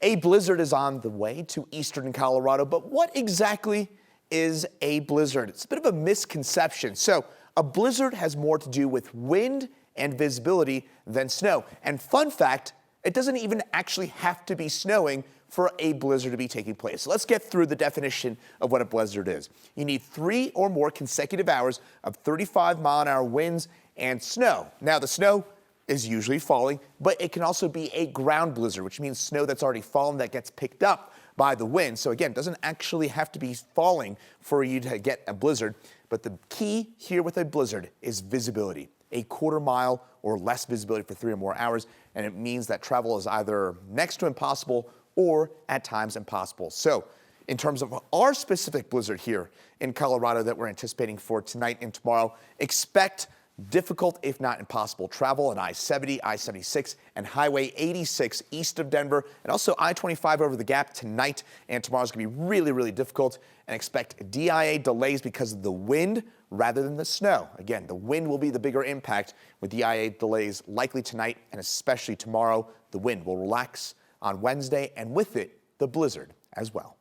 A blizzard is on the way to eastern Colorado, but what exactly is a blizzard? It's a bit of a misconception. So a blizzard has more to do with wind and visibility than snow. And fun fact, it doesn't even actually have to be snowing for a blizzard to be taking place. So let's get through the definition of what a blizzard is. You need 3 or more consecutive hours of 35-mile-an-hour winds and snow. Now, the snow is usually falling, but it can also be a ground blizzard, which means snow that's already fallen that gets picked up by the wind. So again, it doesn't actually have to be falling for you to get a blizzard. But the key here with a blizzard is visibility. A quarter mile or less visibility for 3 or more hours, and it means that travel is either next to impossible or at times impossible. So in terms of our specific blizzard here in Colorado that we're anticipating for tonight and tomorrow, expect difficult, if not impossible, travel on I-70, I-76, and Highway 86 east of Denver, and also I-25 over the gap tonight and tomorrow is going to be really, really difficult, and expect DIA delays because of the wind rather than the snow. Again, the wind will be the bigger impact with DIA delays likely tonight and especially tomorrow. The wind will relax on Wednesday, and with it, the blizzard as well.